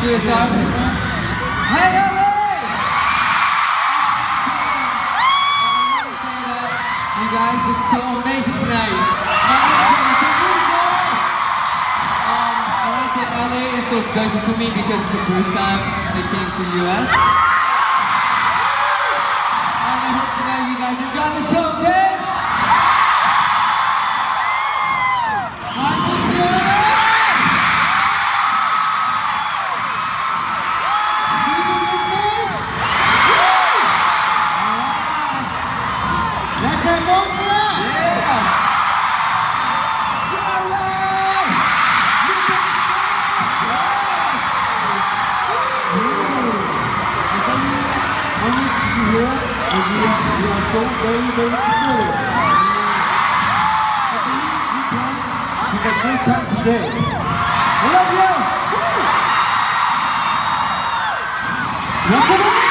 Serious time? Hey, LA! I want to say that you guys look so amazing tonight. I want to say LA is so special to me because it's the first time I came to the US. And I hope tonight you guys enjoy the show, okay? We are so very excited. I believe we can have a great time today. I love you! What's up with you?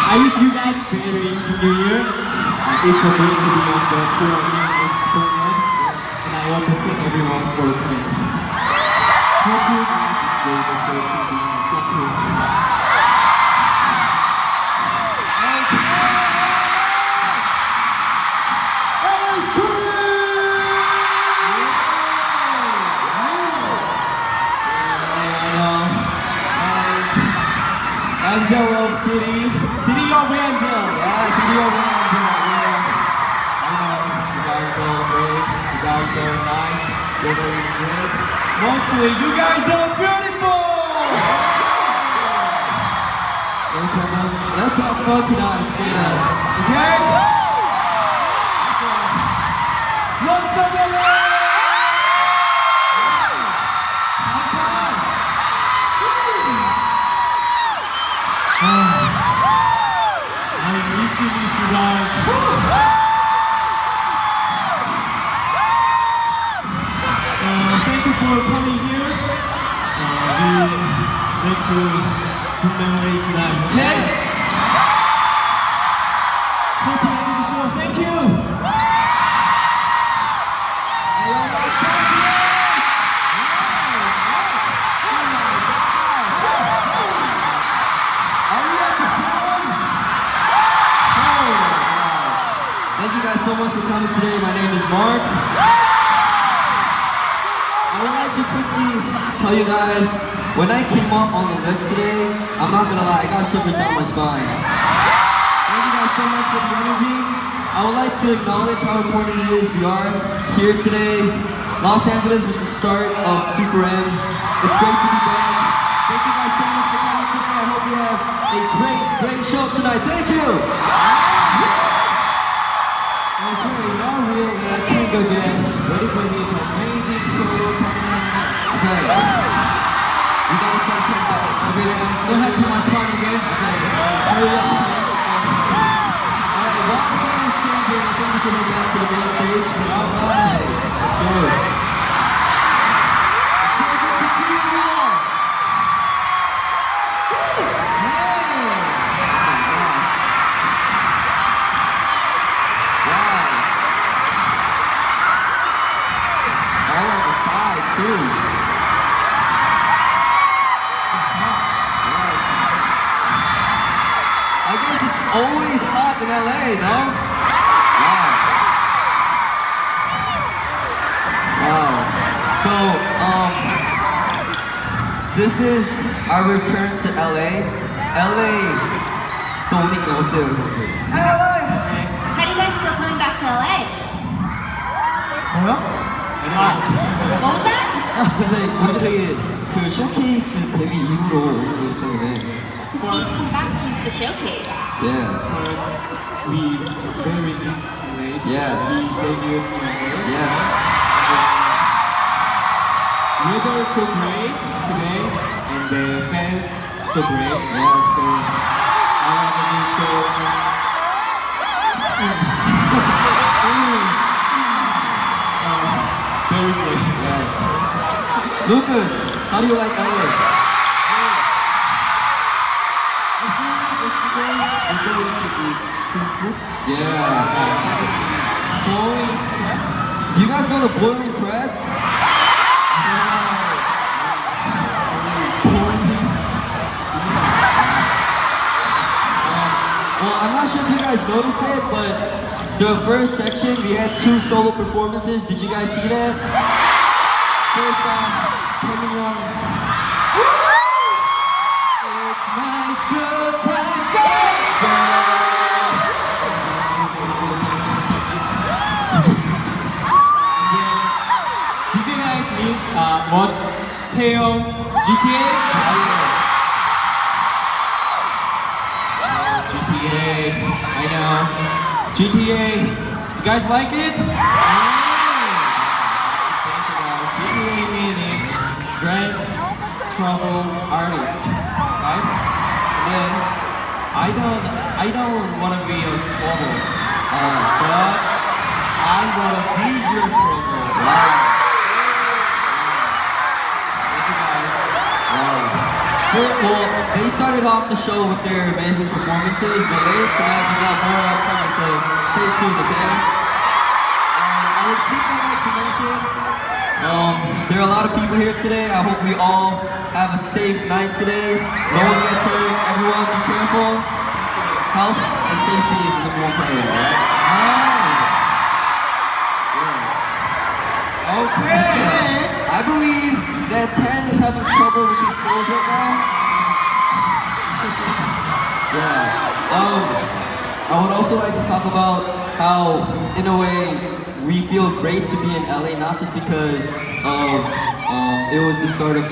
I wish you guys a very new year. It's a great to be on the tour in this program. And I want to thank everyone for coming. Hope you guys enjoy the show. Thank you. Angel of City of Angel. Yeah, City of Angel. Yeah. I know, you guys are great. You guys are nice. You're very good. Mostly, you guys are beautiful! Let's have fun tonight together. Okay? Let's have a I miss you guys. Thank you for coming here. We like to good memory tonight. Okay? Yes. Hope you enjoy the show. Thank you. Hey, yo, Los Angeles! Are we at the forum? Oh my God. Thank you guys so much for coming today. My name is Mark. I would like to quickly tell you guys, when I came up on the lift today, I'm not gonna lie, I got shivers down my spine. Thank you guys so much for the energy. I would like to acknowledge how important it is we are here today. Los Angeles was the start of Super M. It's great to be back. Thank you guys so much for coming today. I hope you have a great show tonight. Thank you! Okay, now we'll King again. Ready for his amazing solo performance. Okay. We gotta send Tim back. Okay, don't have too much fun, okay? Okay. Hurry up, okay? Alright, while I'm saying this changing, I think we should head back to the main stage. Alright, let's go. So good to see you all. Hey! Wow. All on the side, too. Yes. I guess it's always hot in LA, no? Wow. Wow. So, this is our return to LA. LA 또 오니까 어때요? LA! How do you guys feel coming back to LA? 뭐야? What was that? 그래서 우리 되게 그 쇼케이스 데뷔 이후로 오는 거기 때문에 Because we've come back since the showcase. Yeah. First, when we released late, Yeah. we debuted in LA. Yes. Weather so great today, and the fans so great. Yeah. So I want to be so. Very great. Yes. Lucas, how do you like LA? Actually, yesterday we going to eat seafood. Yeah. Boring. Do you guys know the boiling crab? Well, I'm not sure if you guys noticed it, but the first section we had 2 solo performances. Did you guys see that? First off, Kevin Young. It's my show time. Did you guys meet watch Taeyong's GTA? GTA, I know. GTA, you guys like it? GTA means Grand Trouble Artist, right? And then I don't want to be your trouble, but I want to be your trouble. Wow. Thank you guys. Well, they started off the show with their amazing performances, but later tonight we got more upcoming, so stay tuned, okay? I would quickly like to mention, there are a lot of people here today. I hope we all have a safe night today. No one gets hurt. Everyone be careful. Health and safety is the number one priority, right? Yeah. Okay. I believe that 10 is having trouble with his clothes right now. Yeah. I would also like to talk about how, in a way, we feel great to be in LA, not just because of it was the start of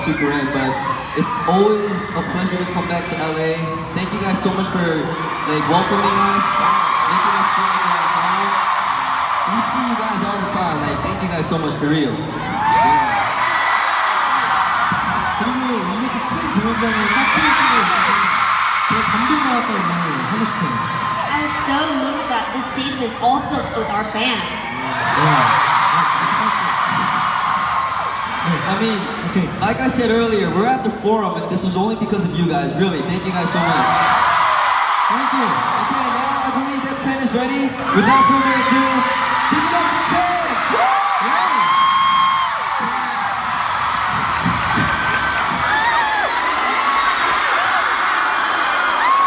Super M, but it's always a pleasure to come back to LA. Thank you guys so much for like welcoming us, making us feel like we're at home. We see you guys all the time. Like, thank you guys so much for real. Yeah. 그리고 이렇게 큰 공연장에 꽉차있는 거 되게 감동받았다고 하고 싶어요. I was so moved that this stadium is all filled with our fans. I mean, Okay. like I said earlier, we're at the forum, and this was only because of you guys. Really, thank you guys so much. Thank you. Okay, now I believe that 10 is ready. Without further ado,